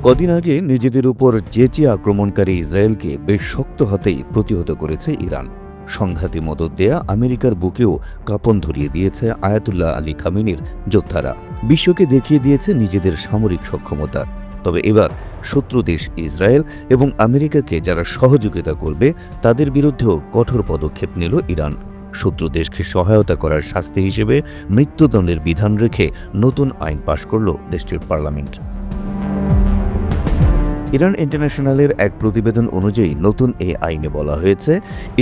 কদিন আগে নিজেদের উপর যেচে আক্রমণকারী ইসরায়েলকে বেশ শক্ত হাতেই প্রতিহত করেছে ইরান। সংঘাতে মদত দেয়া আমেরিকার বুকেও কাঁপন ধরিয়ে দিয়েছে আয়াতুল্লাহ আলী খামেনির যোদ্ধারা। বিশ্বকে দেখিয়ে দিয়েছে নিজেদের সামরিক সক্ষমতা। তবে এবার শত্রু দেশ ইসরায়েল এবং আমেরিকাকে যারা সহযোগিতা করবে তাদের বিরুদ্ধেও কঠোর পদক্ষেপ নিল ইরান। শত্রু দেশকে সহায়তা করার শাস্তি হিসেবে মৃত্যুদণ্ডের বিধান রেখে নতুন আইন পাশ করল দেশটির পার্লামেন্ট। ইরান ইন্টারন্যাশনালের এক প্রতিবেদন অনুযায়ী নতুন এই আইনে বলা হয়েছে,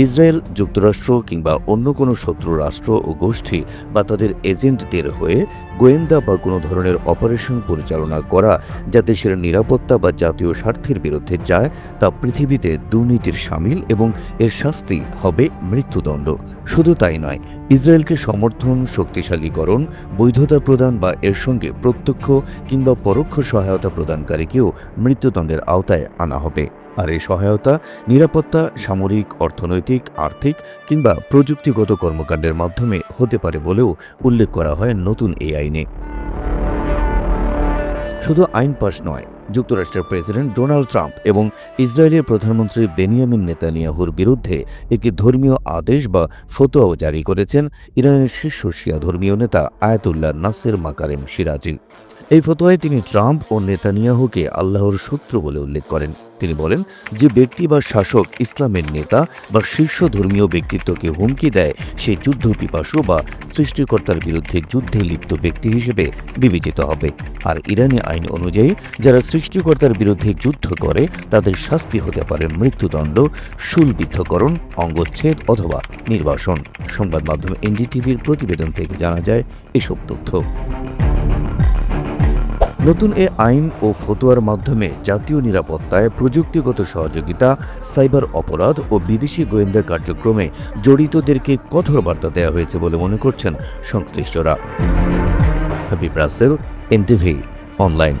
ইসরায়েল, যুক্তরাষ্ট্র কিংবা অন্য কোনো শত্রু রাষ্ট্র ও গোষ্ঠী বা তাদের এজেন্টদের হয়ে গোয়েন্দা বা কোনো ধরনের অপারেশন পরিচালনা করা যা দেশের নিরাপত্তা বা জাতীয় স্বার্থের বিরুদ্ধে যায় তা পৃথিবীতে দুর্নীতির শামিল এবং এর শাস্তি হবে মৃত্যুদণ্ড। শুধু তাই নয়, ইসরায়েলকে সমর্থন, শক্তিশালীকরণ, বৈধতা প্রদান বা এর সঙ্গে প্রত্যক্ষ কিংবা পরোক্ষ সহায়তা প্রদানকারীকেও মৃত্যুদণ্ডের আওতায় আনা হবে। আর এই সহায়তা নিরাপত্তা, সামরিক, অর্থনৈতিক, আর্থিক কিংবা প্রযুক্তিগত কর্মকাণ্ডের মাধ্যমে হতে পারে বলেও উল্লেখ করা হয় নতুন এই আইনে। শুধু আইন পাশ নয়, যুক্তরাষ্ট্রের প্রেসিডেন্ট ডোনাল্ড ট্রাম্প এবং ইসরায়েলের প্রধানমন্ত্রী বেনিয়ামিন নেতানিয়াহুর বিরুদ্ধে একটি ধর্মীয় আদেশ বা ফতোয়াও জারি করেছেন ইরানের শীর্ষ শিয়া ধর্মীয় নেতা আয়াতুল্লাহ নাসের মাকারেম সিরাজি। এই ফতোয়ায় তিনি ট্রাম্প ও নেতানিয়াহুকে আল্লাহর শত্রু বলে উল্লেখ করেন। তিনি বলেন, যে ব্যক্তি বা শাসক ইসলামের নেতা বা শীর্ষ ধর্মীয় ব্যক্তিত্বকে হুমকি দেয় সে যুদ্ধপিপাসু বা সৃষ্টিকর্তার বিরুদ্ধে যুদ্ধে লিপ্ত ব্যক্তি হিসেবে বিবেচিত হবে। আর ইরানি আইন অনুযায়ী যারা সৃষ্টিকর্তার বিরুদ্ধে যুদ্ধ করে তাদের শাস্তি হতে পারে মৃত্যুদণ্ড, শূলবিদ্ধকরণ, অঙ্গচ্ছেদ অথবা নির্বাসন। সংবাদ মাধ্যম এনডিটিভির প্রতিবেদন থেকে জানা যায় এসব তথ্য। নতুন এ আইন ও ফতোয়ার মাধ্যমে জাতীয় নিরাপত্তায় প্রযুক্তিগত সহযোগিতা, সাইবার অপরাধ ও বিদেশি গোয়েন্দা কার্যক্রমে জড়িতদেরকে কঠোর বার্তা দেওয়া হয়েছে বলে মনে করছেন সংশ্লিষ্টরা। Habib Rasel, NTV online.